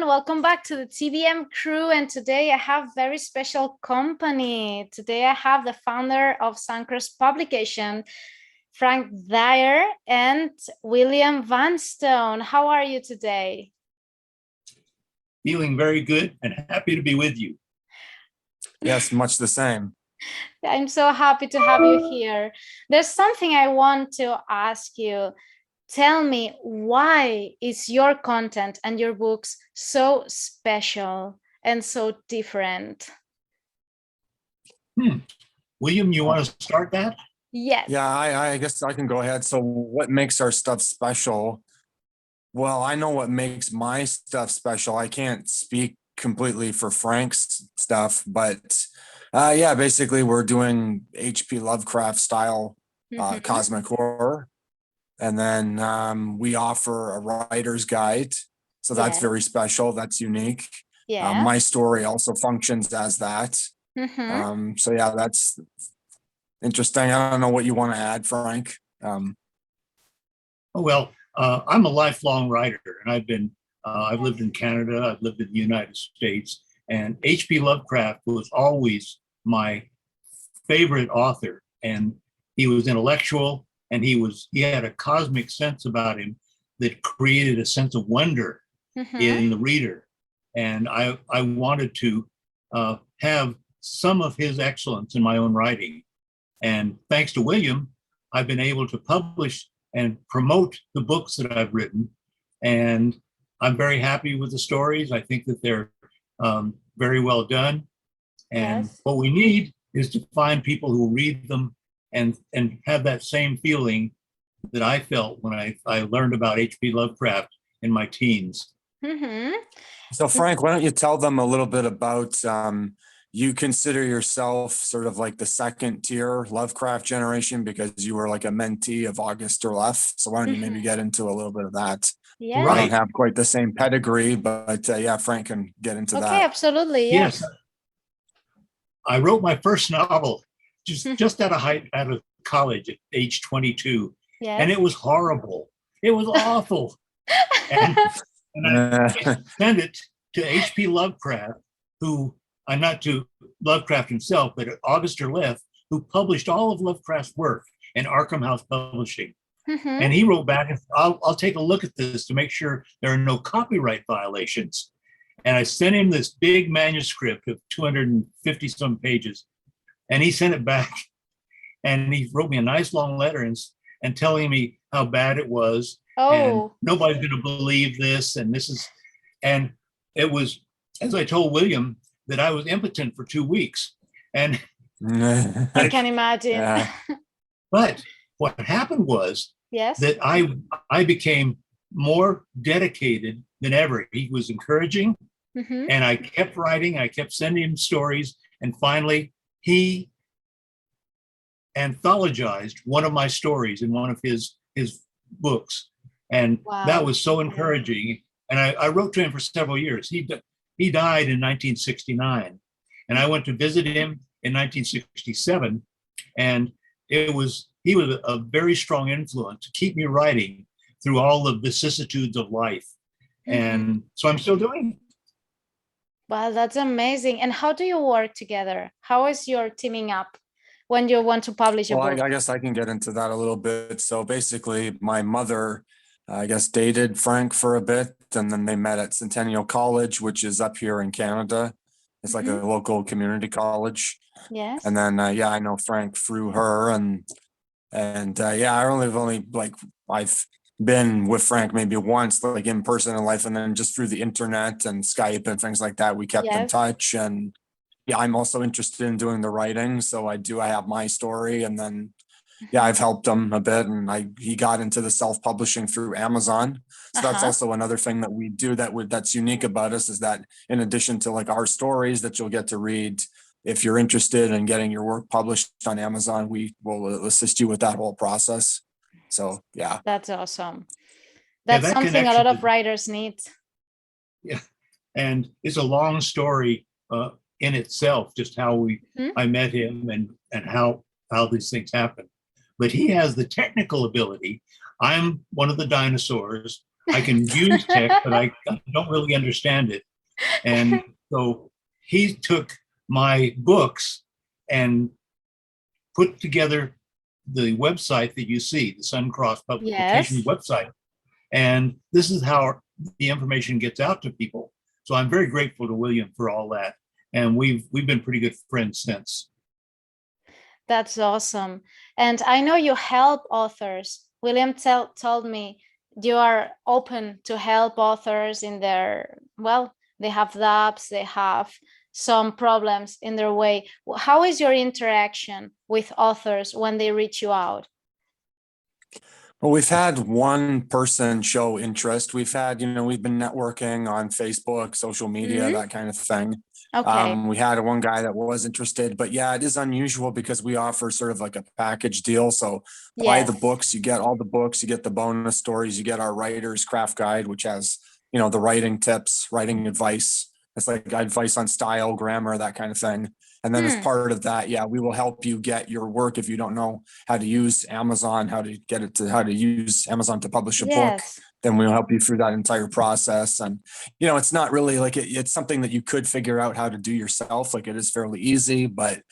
Welcome back to the TBM crew. And today I have very special company. Today I have the founder of Suncrest Publication, Frank Thayer and William Vanstone. How are you today? Feeling very good and happy to be with you. Yes, much the same. I'm so happy to have you here. There's something I want to ask you. Tell me, why is your content and your books so special and so different? William, you want to start that? Yes. Yeah, I guess I can go ahead. So what makes our stuff special? Well, I know what makes my stuff special. I can't speak completely for Frank's stuff, but yeah, basically we're doing H.P. Lovecraft style cosmic horror. And then we offer a writer's guide. So that's very special. That's unique. Yeah. My story also functions as that. So yeah, that's interesting. I don't know what you want to add, Frank. Well, I'm a lifelong writer, and I've lived in Canada, I've lived in the United States, and H.P. Lovecraft was always my favorite author. And he was intellectual, and he had a cosmic sense about him that created a sense of wonder in the reader. And I wanted to have some of his excellence in my own writing. And thanks to William, I've been able to publish and promote the books that I've written. And I'm very happy with the stories. I think that they're very well done. And what we need is to find people who read them and have that same feeling that I felt when I learned about H.P. Lovecraft in my teens. So Frank, why don't you tell them a little bit about, you consider yourself sort of like the second tier Lovecraft generation because you were like a mentee of August Derleth. So why don't you maybe get into a little bit of that? Yeah. I don't have quite the same pedigree, but yeah, Frank can get into that. Okay, absolutely. Yes. I wrote my first novel just out of college at age 22. Yes. And it was horrible. It was awful. and I sent it to H.P. Lovecraft, not to Lovecraft himself, but August Derleth, who published all of Lovecraft's work in Arkham House Publishing. And he wrote back, I'll take a look at this to make sure there are no copyright violations. And I sent him this big manuscript of 250 some pages. And he sent it back. And he wrote me a nice long letter and telling me how bad it was. And nobody's going to believe this. And it was, as I told William, that I was impotent for 2 weeks. And I can imagine. Yeah. But what happened was that I became more dedicated than ever. He was encouraging, and I kept writing. I kept sending him stories. And finally, he anthologized one of my stories in one of his books. And that was so encouraging. And I wrote to him for several years. He died in 1969. And I went to visit him in 1967. And he was a very strong influence to keep me writing through all the vicissitudes of life. And so I'm still doing it. Wow, that's amazing. And how do you work together? How is your teaming up when you want to publish a book? I guess I can get into that a little bit. So basically, my mother, I guess, dated Frank for a bit, and then they met at Centennial College, which is up here in Canada. It's like a local community college. Yes. And then, yeah, I know Frank through her, and yeah, I've been with Frank maybe once, like in person in life, and then just through the internet and Skype and things like that, we kept in touch. And yeah, I'm also interested in doing the writing, so I have my story, and then yeah, I've helped him a bit, and he got into the self-publishing through Amazon. So that's also another thing that we do that's unique about us, is that in addition to like our stories that you'll get to read, if you're interested in getting your work published on Amazon, we will assist you with that whole process. So yeah, that's awesome. That's something a lot of writers need. Yeah, and it's a long story in itself, just how I met him and how these things happen. But he has the technical ability. I'm one of the dinosaurs. I can use text, but I don't really understand it. And so he took my books and put together the website that you see, the Suncross Publication Yes. website. And this is how the information gets out to people. So I'm very grateful to William for all that. And we've been pretty good friends since. That's awesome. And I know you help authors. William told me you are open to help authors in their, well, they have doubts, they have some problems in their way. How is your interaction with authors when they reach you out? Well, we've had one person show interest. We've had, we've been networking on Facebook, social media, that kind of thing. Okay. We had one guy that was interested, but yeah, it is unusual because we offer sort of like a package deal. So buy the Yes. books, you get all the books, you get the bonus stories, you get our writer's craft guide, which has, the writing tips, writing advice. It's like advice on style, grammar, that kind of thing. And then as part of that, yeah, we will help you get your work if you don't know how to use Amazon, how to get it to how to use Amazon to publish a book. Yes. Then we'll help you through that entire process. And, it's not really like it's something that you could figure out how to do yourself. Like it is fairly easy, but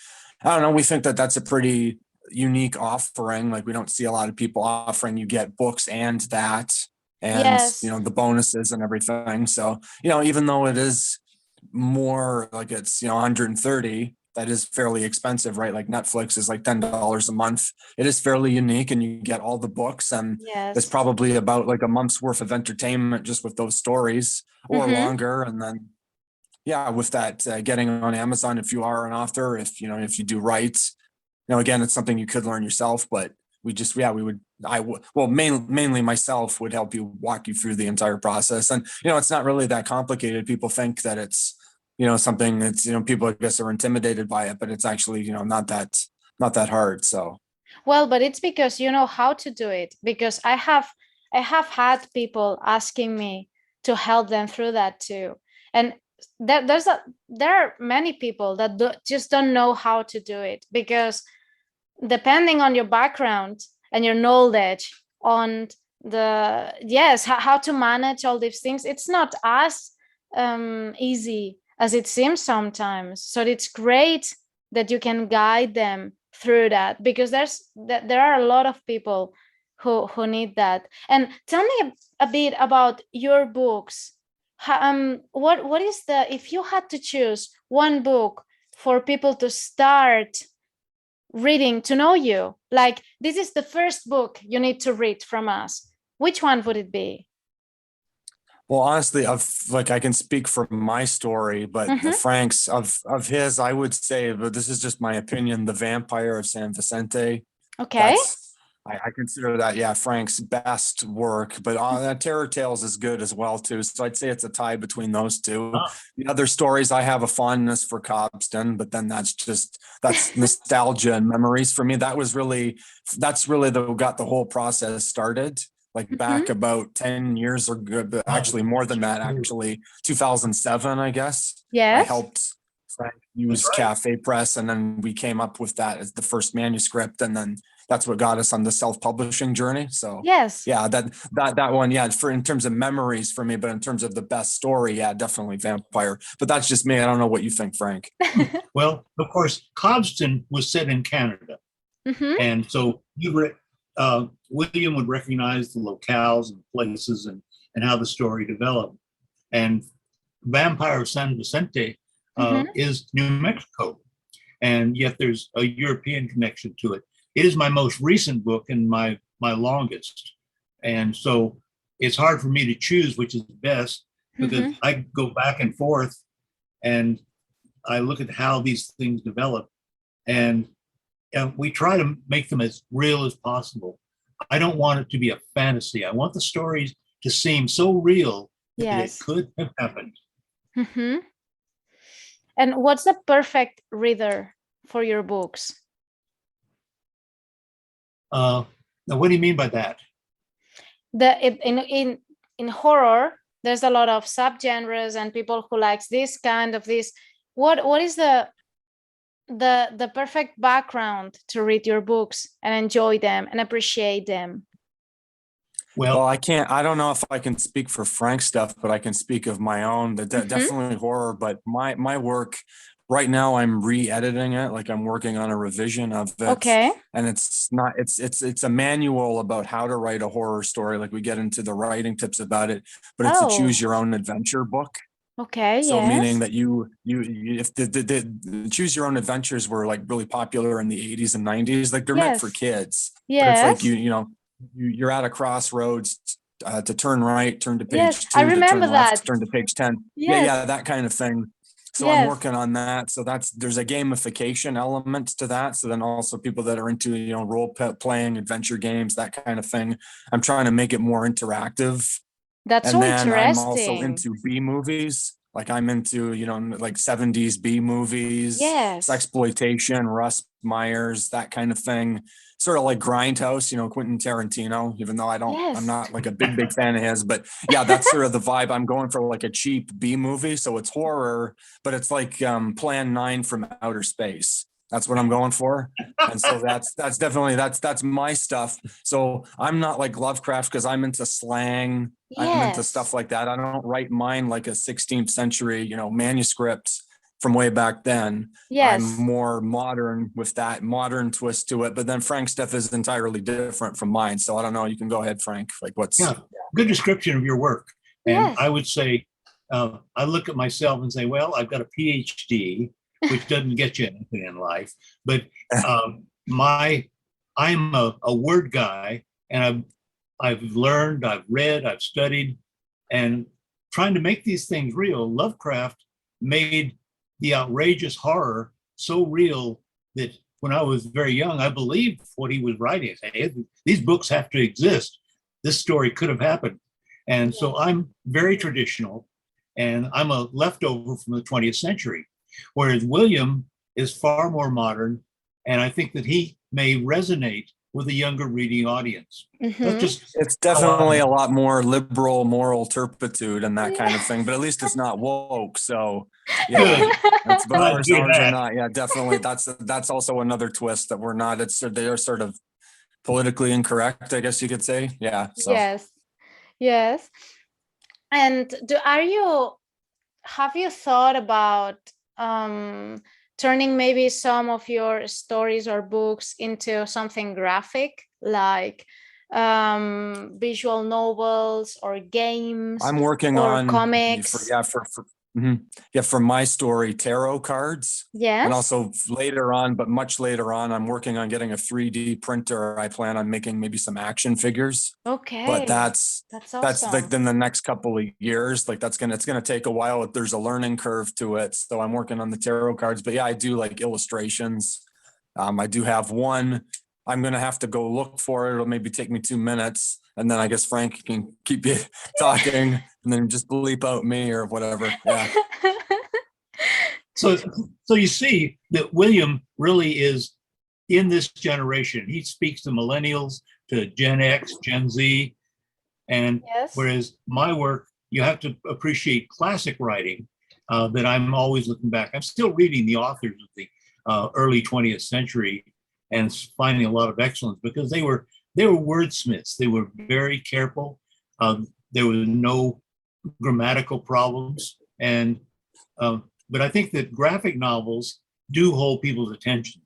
I don't know. We think that that's a pretty unique offering. Like we don't see a lot of people offering you get books and that, and, Yes. the bonuses and everything. So, even though it is more like it's 130, that is fairly expensive, right? Like Netflix is like $10 a month. It is fairly unique, and you get all the books, and Yes. it's probably about like a month's worth of entertainment just with those stories, or longer. And then yeah, with that, getting on Amazon, if you are an author, if if you do write, again, it's something you could learn yourself, but we just, yeah, we would, mainly myself would help you, walk you through the entire process. And, it's not really that complicated. People think that it's, something that's, people I guess are intimidated by it, but it's actually, not that hard. So. Well, but it's because you know how to do it, because I have had people asking me to help them through that too. And there are many people that just don't know how to do it, because depending on your background and your knowledge on how to manage all these things, it's not as easy as it seems sometimes. So it's great that you can guide them through that, because there are a lot of people who need that. And tell me a bit about your books. What is if you had to choose one book for people to start reading to know you, like this is the first book you need to read from us, which one would it be? Well, honestly, I can speak for my story, but Frank's of his, I would say, but this is just my opinion, The Vampire of San Vicente. Okay. I consider that, yeah, Frank's best work, but Terror Tales is good as well too. So I'd say it's a tie between those two. The other stories, I have a fondness for Cobston, but then that's nostalgia and memories for me. That's really got the whole process started. Like back about 10 years or actually more than that, actually 2007, I guess. Yes. I helped Frank use Cafe Press, and then we came up with that as the first manuscript, and then that's what got us on the self-publishing journey. So yes, yeah, that one, yeah, for in terms of memories for me, but in terms of the best story, yeah, definitely Vampire. But that's just me. I don't know what you think, Frank. Well, of course, Cobston was set in Canada, and so William would recognize the locales and places and how the story developed. And Vampire of San Vicente is New Mexico, and yet there's a European connection to it. It is my most recent book and my longest, and so it's hard for me to choose which is best, because I go back and forth and I look at how these things develop, and we try to make them as real as possible. I don't want it to be a fantasy. I want the stories to seem so real that it could have happened. And what's the perfect reader for your books? Now, what do you mean by that? In horror, there's a lot of subgenres and people who likes this kind of this. What is the perfect background to read your books and enjoy them and appreciate them? Well, Well, I don't know if I can speak for Frank's stuff, but I can speak of my own, Mhm. definitely horror, but my work right now, I'm re-editing it. Like I'm working on a revision of it, Okay. and it's not, it's a manual about how to write a horror story. Like we get into the writing tips about it, but it's a choose Oh, your own adventure book. okay. So meaning Yes. that if the choose your own adventures were like really popular in the 80s and 90s, like they're meant for Yes. kids, but it's like Yes. you're at a crossroads, to turn right, turn to Yes. page I 2, to remember turn left, that. turn to page 10. Yeah, Yes. yeah, that kind of thing. So I'm Yes. working on that. So there's a gamification element to that. So then also people that are into, playing adventure games, that kind of thing. I'm trying to make it more interactive. That's And so then I'm also interesting. into B movies. Like I'm into, like 70s B movies, Yes. sexploitation, Russ Myers, that kind of thing. Sort of like Grindhouse, Quentin Tarantino, even though I'm Yes. not like a big fan of his, but yeah, that's sort of the vibe. I'm going for like a cheap B movie. So it's horror, but it's like Plan 9 from outer space. That's what I'm going for. And so that's definitely that's my stuff. So I'm not like Lovecraft because I'm into slang. I'm into Yes. stuff like that. I don't write mine like a 16th century, manuscript from way back then. I'm Yes. more modern with that modern twist to it. But then Frank's stuff is entirely different from mine. So I don't know. You can go ahead, Frank. Like what's yeah, good description of your work. And Yes. I would say, I look at myself and say, well, I've got a PhD, which doesn't get you anything in life, but my I'm a word guy, and I've learned, I've read, I've studied, and trying to make these things real. Lovecraft made the outrageous horror so real that when I was very young, I believed what he was writing. Hey, these books have to exist. This story could have happened. And so I'm very traditional, and I'm a leftover from the 20th century, whereas William is far more modern, and I think that he may resonate with a younger reading audience. That's Mm-hmm. just it's how definitely I'm. a lot more liberal moral turpitude and that kind Yeah. of thing, but at least it's not woke. So yeah, Good. but Glad to ours, hear ours are that. not. Yeah, definitely. That's also another twist that we're not. They are sort of politically incorrect, I guess you could say. Yeah. So Yes. Yes. And have you thought about um, turning maybe some of your stories or books into something graphic, like visual novels or games I'm working or on for comics? yeah for mhm. Yeah, for my story, tarot cards. And Yes. also later on, but much later on, I'm working on getting a 3D printer. I plan on making maybe some action figures, but Okay. That's that's like awesome. in the next couple of years. Like it's gonna take a while. There's a learning curve to it. So I'm working on the tarot cards. But yeah, I do like illustrations. I do have one. I'm gonna have to go look for it. It'll maybe take me 2 minutes, and then I guess Frank can keep you talking, and then just bleep out me or whatever. Yeah. So, so you see that William really is in this generation. He speaks to millennials, to Gen X, Gen Z, and Yes. whereas my work, you have to appreciate classic writing. That I'm always looking back. I'm still reading the authors of the early 20th century and finding a lot of excellence because they were wordsmiths. They were very careful. There were no grammatical problems, and but I think that graphic novels do hold people's attention.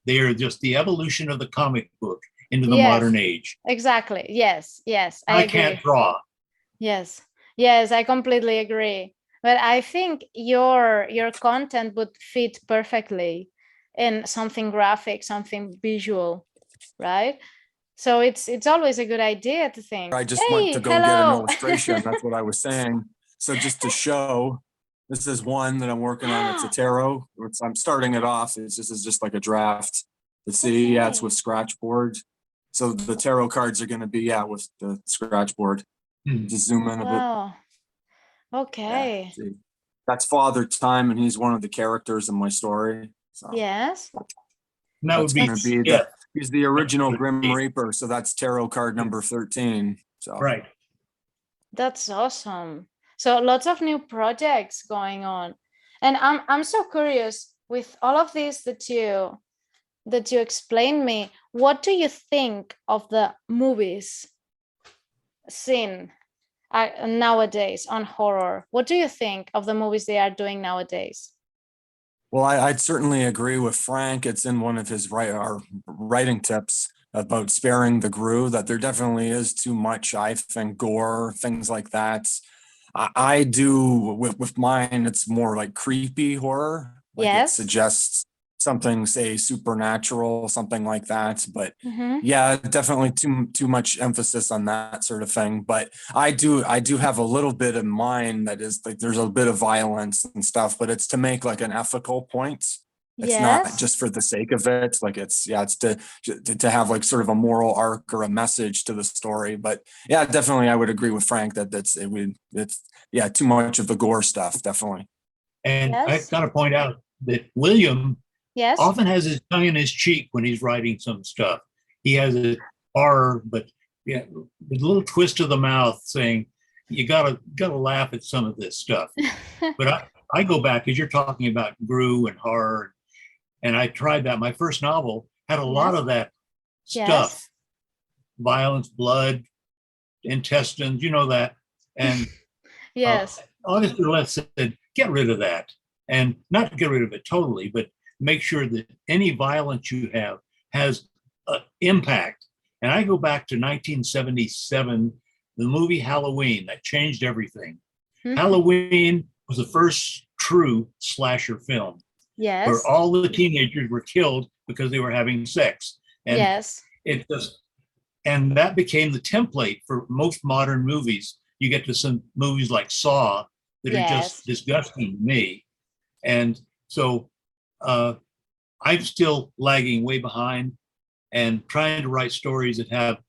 They are just the evolution of the comic book into the Yes. modern age. Exactly. Yes. Yes. I I can't agree. draw. Yes. Yes, I completely agree. But I think your content would fit perfectly in something graphic, something visual, right? So it's always a good idea to think, I just went to hey, go get an hello. illustration. That's what I was saying. So just to show, this is one that I'm working on. It's a tarot. I'm starting it off. This is just like a draft. Let's see, yeah, it's Okay. with scratch board. So the tarot cards are going to be, yeah, with the scratch board. Hmm. Just zoom in a bit. Wow. Yeah, Okay. see. That's Father Time, and he's one of the characters in my story. So Yes. And that would that's be going to That's be yeah, he's the original Grim Reaper. So that's tarot card number 13. So right. that's awesome. So lots of new projects going on. And I'm so curious with all of this that you explained me, what do you think of the movies scene nowadays on horror? What do you think of the movies they are doing nowadays? Well, I'd certainly agree with Frank. It's in one of his our writing tips about sparing the grue that there definitely is too much, I think, gore, things like that. I do with mine, it's more like creepy horror. Like it Yes. suggests something, say, supernatural, something like that. But Mm-hmm. yeah, definitely too much emphasis on that sort of thing. But I do have a little bit in mind that is like there's a bit of violence and stuff, but it's to make like an ethical point. It's not Yes. just for the sake of it. Like it's to have like sort of a moral arc or a message to the story. But yeah, definitely I would agree with Frank that it's yeah, too much of the gore stuff, definitely. And I Yes. got to point out that William Yes. often has his tongue in his cheek when he's writing some stuff. He has a horror, but yeah, with a little twist of the mouth saying, you gotta laugh at some of this stuff. But I go back as you're talking about Gru and horror, and I tried that. My first novel had a lot Yes. of that Yes. stuff, violence, blood, intestines, you know that. And Yes. August Derleth said, get rid of that. And not get rid of it totally, but make sure that any violence you have has impact. And I go back to 1977, the movie Halloween, that changed everything. Mm-hmm. Halloween was the first true slasher film Yes. where all the teenagers were killed because they were having sex. And yes. it just, and that became the template for most modern movies. You get to some movies like Saw that are just disgusting to me. And so I'm still lagging way behind and trying to write stories that have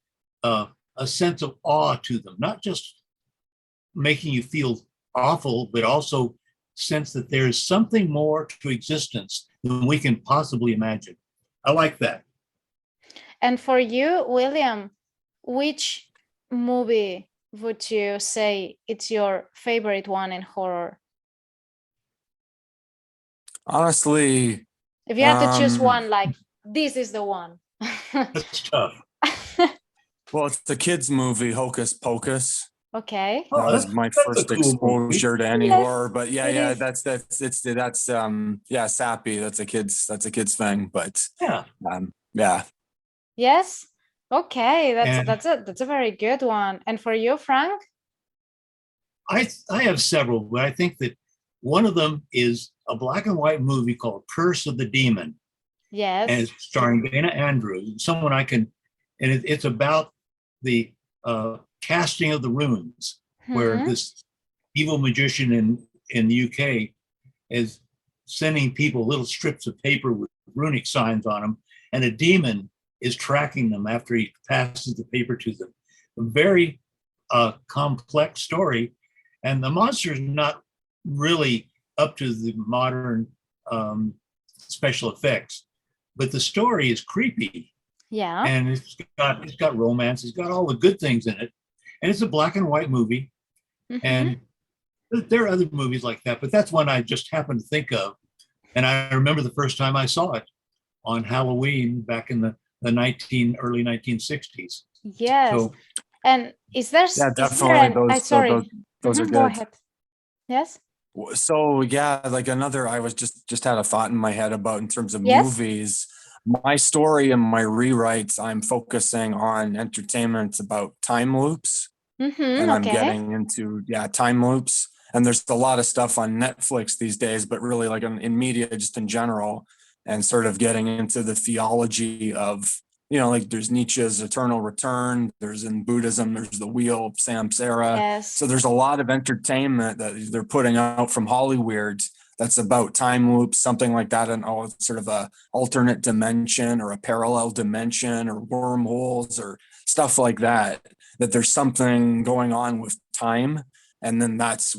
a sense of awe to them, not just making you feel awful, but also sense that there's something more to existence than we can possibly imagine. I like that. And for you, William, which movie would you say it's your favorite one in horror? Honestly, if you had to choose one, like this is the one. That's tough. Well, it's the kids' movie, Hocus Pocus. Okay. That was my first exposure to any horror. But yeah, that's sappy. That's a kid's thing. But yeah. Yes. Okay, that's a very good one. And for you, Frank? I have several, but I think that one of them is a black and white movie called Curse of the Demon. Yes. And it's starring Dana Andrews, someone I can, and it's about the casting of the runes, where this evil magician in the UK is sending people little strips of paper with runic signs on them, and a demon is tracking them after he passes the paper to them. A very complex story, and the monster is not really up to the modern special effects, but the story is creepy. Yeah. And it's got romance. It's got all the good things in it, and it's a black and white movie. And there are other movies like that, but that's one I just happened to think of. And I remember the first time I saw it on Halloween back in the early 1960s. Yes. So, and is there? Yeah, definitely. Sorry. Those are good. Go ahead. Yes. So yeah, like another, I was just had a thought in my head about in terms of movies. My story and my rewrites, I'm focusing on entertainment about time loops, and I'm getting into time loops. And there's a lot of stuff on Netflix these days, but really like in media, just in general, and sort of getting into the theology of, like there's Nietzsche's Eternal Return, there's in Buddhism, there's the Wheel of Samsara. Yes. So there's a lot of entertainment that they're putting out from Hollywood that's about time loops, something like that, and sort of a alternate dimension or a parallel dimension or wormholes or stuff like that, that there's something going on with time. And then that's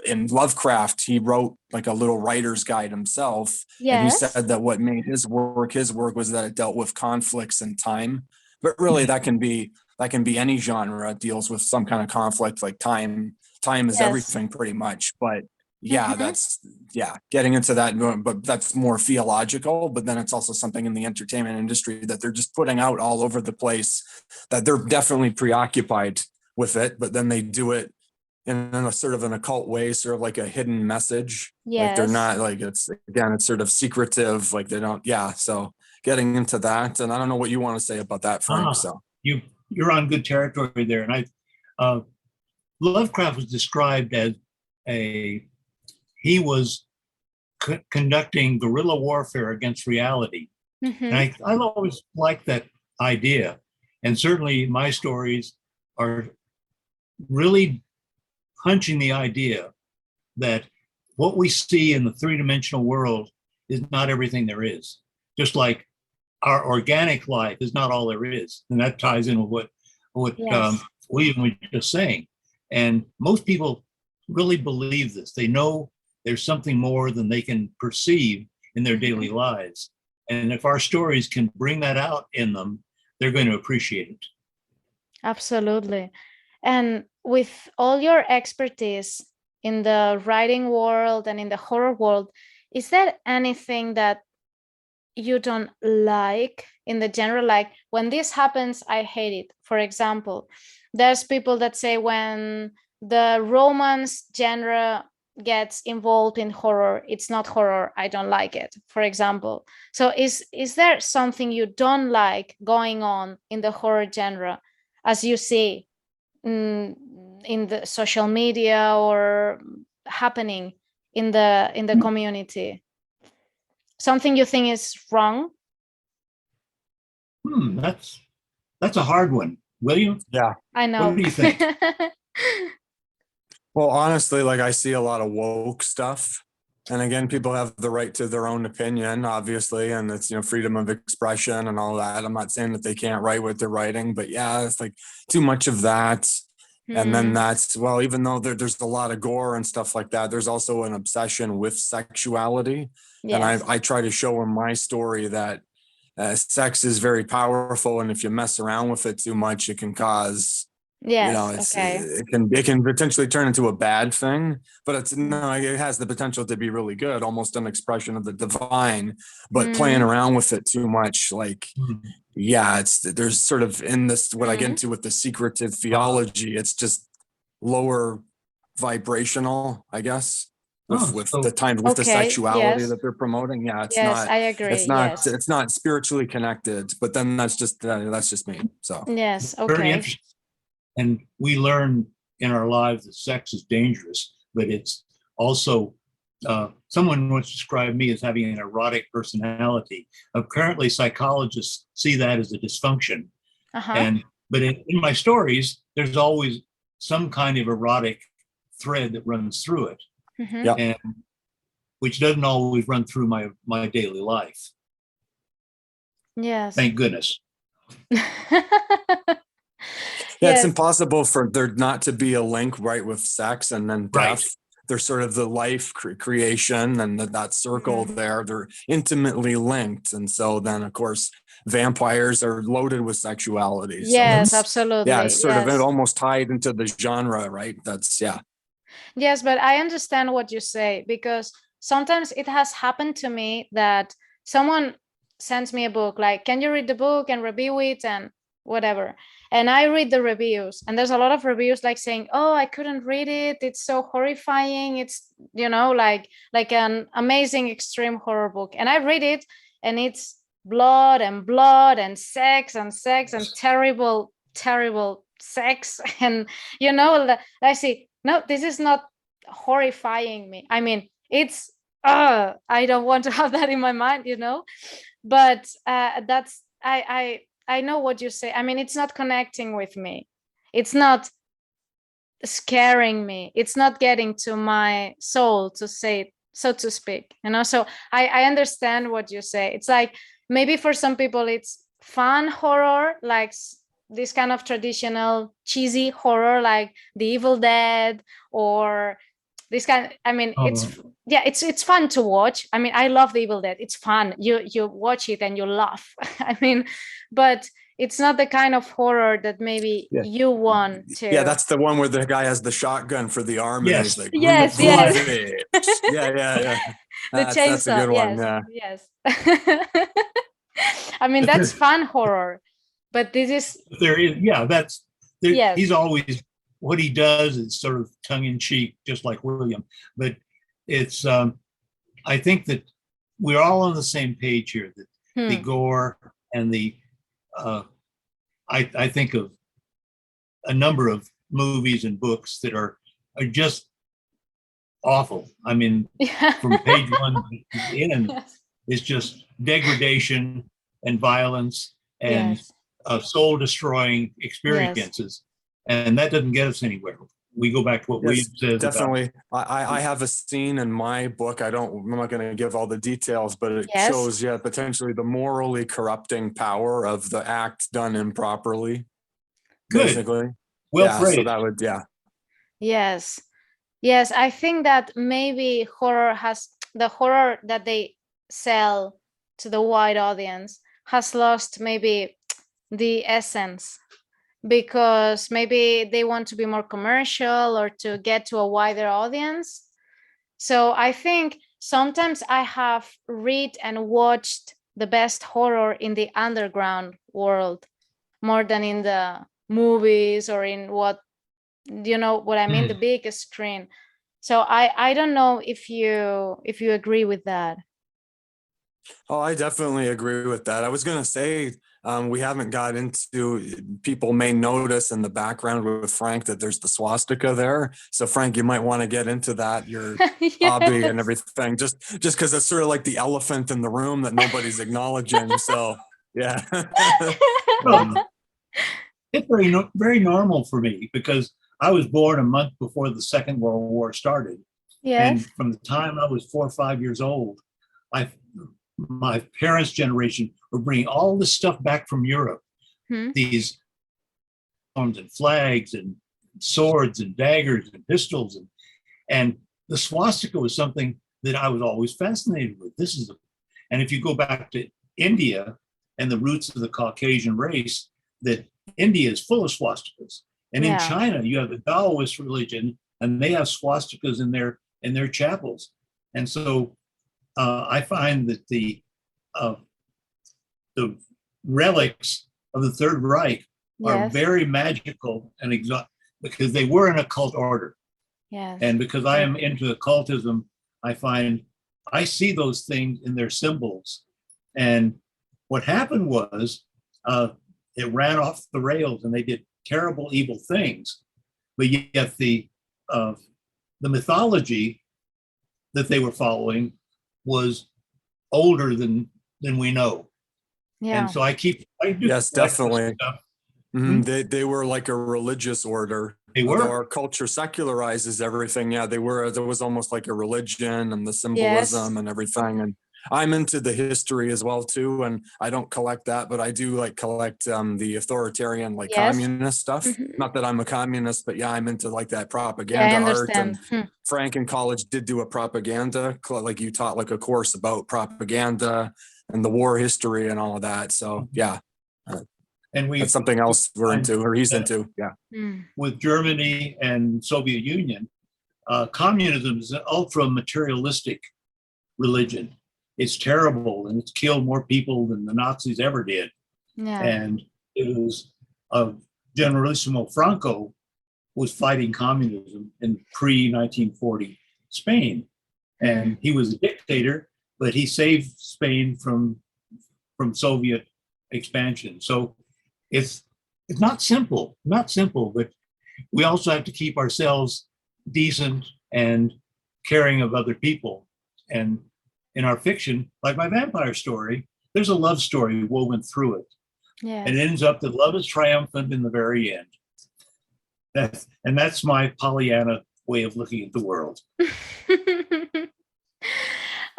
in Lovecraft, he wrote like a little writer's guide himself. Yes. And he said that what made his work was that it dealt with conflicts in time. But really that can be any genre. It deals with some kind of conflict, like time. Time is everything pretty much. But that's getting into that, but that's more theological. But then it's also something in the entertainment industry that they're just putting out all over the place, that they're definitely preoccupied with it, but then they do it in a sort of an occult way, sort of like a hidden message. Like they're Yes. not like, it's sort of secretive, like they don't, so getting into that. And I don't know what you want to say about that, Frank. So You're on good territory there. And Lovecraft was described as he was conducting guerrilla warfare against reality. And I always liked that idea. And certainly my stories are really punching the idea that what we see in the three-dimensional world is not everything there is. Just like our organic life is not all there is. And that ties in with what Yes. William was just saying. And most people really believe this. They know there's something more than they can perceive in their daily lives. And if our stories can bring that out in them, they're going to appreciate it. Absolutely. And with all your expertise in the writing world and in the horror world, is there anything that you don't like in the genre? Like, when this happens, I hate it. For example, there's people that say when the romance genre gets involved in horror, it's not horror, I don't like it, for example. So is there something you don't like going on in the horror genre, as you see in the social media or happening in the community? Something you think is wrong? That's a hard one. William? Yeah. I know. What do you think? Well, honestly, like I see a lot of woke stuff. And again, people have the right to their own opinion, obviously, and it's, freedom of expression and all that. I'm not saying that they can't write what they're writing, but yeah, it's like too much of that. And then that's, well, even though there's a lot of gore and stuff like that, there's also an obsession with sexuality. Yes. And I try to show in my story that sex is very powerful. And if you mess around with it too much, it can cause, Yes. Okay. it can potentially turn into a bad thing, but it has the potential to be really good, almost an expression of the divine, but playing around with it too much, like, there's sort of in this, what I get into with the secretive theology, it's just lower vibrational, I guess, with the sexuality that they're promoting. Yeah, it's not, I agree. it's not spiritually connected, but then that's just me. So yes. Very Okay. interesting. And we learn in our lives that sex is dangerous, but it's also, someone once described me as having an erotic personality. Apparently psychologists see that as a dysfunction. But in my stories, there's always some kind of erotic thread that runs through it, and which doesn't always run through my daily life. Yes. Thank goodness. Yeah, it's impossible for there not to be a link, right, with sex and then death. They're sort of the life creation and that circle there. They're intimately linked. And so then, of course, vampires are loaded with sexuality. Yes, so absolutely. Yeah, it's sort of almost tied into the genre, right? That's, Yes, but I understand what you say, because sometimes it has happened to me that someone sends me a book, like, can you read the book and review it and whatever. And I read the reviews, and there's a lot of reviews like saying, oh, I couldn't read it, it's so horrifying, it's like an amazing extreme horror book. And I read it, and it's blood and sex and terrible sex. And I see, no, this is not horrifying me. I mean, it's I don't want to have that in my mind, but that's I know what you say. I mean, it's not connecting with me. It's not scaring me. It's not getting to my soul, to say, so to speak, So I understand what you say. It's like, maybe for some people it's fun horror, like this kind of traditional cheesy horror, like The Evil Dead, or this kind. I mean, it's fun to watch. I mean, I love The Evil Dead. It's fun. You watch it and you laugh. I mean, but it's not the kind of horror that maybe you want to. Yeah, that's the one where the guy has the shotgun for the arm. Yes. And he's like, yes. Yeah. The chainsaw. That's a good one. Yes. I mean, that's fun horror, but this is. There is, he's always what he does is sort of tongue in cheek, just like William. But it's I think that we're all on the same page here. That the gore and the I think of a number of movies and books that are just awful. I mean, from page one to the end, yes. It's just degradation and violence and yes. Soul destroying experiences. Yes. And that doesn't get us anywhere. We go back to what we said. Definitely. I have a scene in my book. I'm not going to give all the details, but it yes. shows, potentially the morally corrupting power of the act done improperly. Good. Basically. Well phrased. So that would, Yes. Yes. I think that maybe the horror that they sell to the wide audience has lost maybe the essence, because maybe they want to be more commercial or to get to a wider audience. So I think sometimes I have read and watched the best horror in the underground world more than in the movies or in what I mean, the big screen. So I don't know if you agree with that. Oh, I definitely agree with that. I was going to say, we haven't got into, people may notice in the background with Frank that there's the swastika there. So Frank, you might want to get into that, your yes. hobby and everything, just because it's sort of like the elephant in the room that nobody's acknowledging. So yeah. It's very normal for me, because I was born a month before the Second World War started. Yes. And from the time I was 4 or 5 years old, my parents' generation were bringing all this stuff back from Europe. These arms and flags and swords and daggers and pistols. And the swastika was something that I was always fascinated with. And if you go back to India and the roots of the Caucasian race, that India is full of swastikas. And in China, you have the Taoist religion, and they have swastikas in their chapels. And so I find that the relics of the Third Reich are very magical and exotic, because they were an occult order. Yes. And because I am into occultism, I see those things in their symbols. And what happened was it ran off the rails, and they did terrible, evil things. But yet the mythology that they were following was older than we know. Yeah. And so I do. Yes, definitely. They were like a religious order. They were. Although our culture secularizes everything. Yeah, there was almost like a religion, and the symbolism and everything. And I'm into the history as well too, and I don't collect that, but I do collect the authoritarian, communist stuff. Not that I'm a communist, but I'm into that propaganda art. And Frank in college did do a propaganda, you taught a course about propaganda and the war history and all of that. So and that's something else we're into, or he's into. With Germany and Soviet Union, communism is an ultra materialistic religion. It's terrible, and it's killed more people than the Nazis ever did. Yeah. And it was Generalissimo Franco was fighting communism in pre-1940 Spain. And he was a dictator, but he saved Spain from Soviet expansion. So it's not simple, but we also have to keep ourselves decent and caring of other people. And in our fiction, like my vampire story, there's a love story woven through it. Yeah. And it ends up that love is triumphant in the very end. That's my Pollyanna way of looking at the world.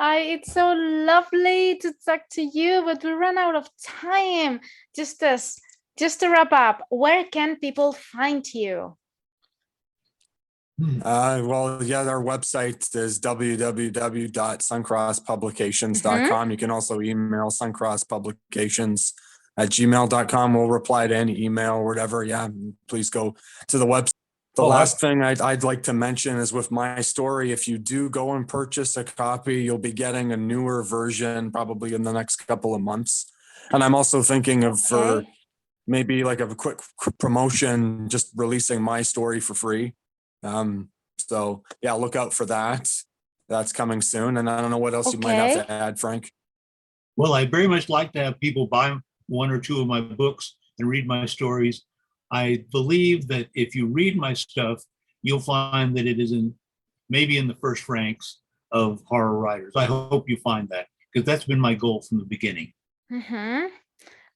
It's so lovely to talk to you, but we ran out of time. Just to wrap up, where can people find you? Our website is www.suncrosspublications.com. You can also email suncrosspublications@gmail.com. We'll reply to any email or whatever. Please go to the website. The last thing I'd like to mention is, with my story, if you do go and purchase a copy, you'll be getting a newer version probably in the next couple of months. And I'm also thinking of, for maybe like a quick promotion, just releasing my story for free. So yeah, look out for that. That's coming soon. And I don't know what else you might have to add, Frank. Well, I very much like to have people buy one or two of my books and read my stories. I believe that if you read my stuff, you'll find that it is maybe in the first ranks of horror writers. I hope you find that, because that's been my goal from the beginning.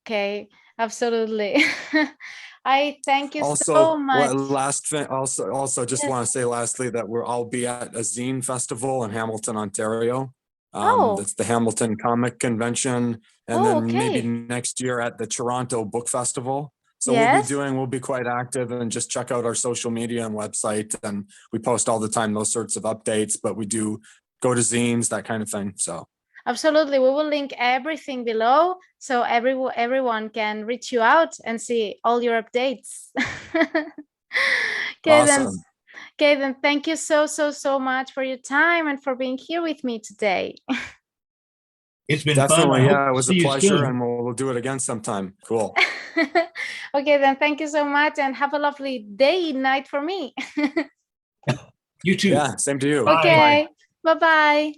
Okay, absolutely. I thank you Also, so much. Also, just want to say lastly that I'll be at a zine festival in Hamilton, Ontario. That's the Hamilton Comic Convention, and then maybe next year at the Toronto Book Festival. So we'll be quite active, and just check out our social media and website, and we post all the time those sorts of updates, but we do go to zines, that kind of thing. So absolutely, we will link everything below so everyone can reach you out and see all your updates. Awesome. Then thank you so much for your time and for being here with me today. It's been definitely fun. Yeah, it was a pleasure, and we'll do it again sometime. Cool. Okay, then thank you so much, and have a lovely day, night for me. You too. Yeah, same to you. Okay, bye-bye.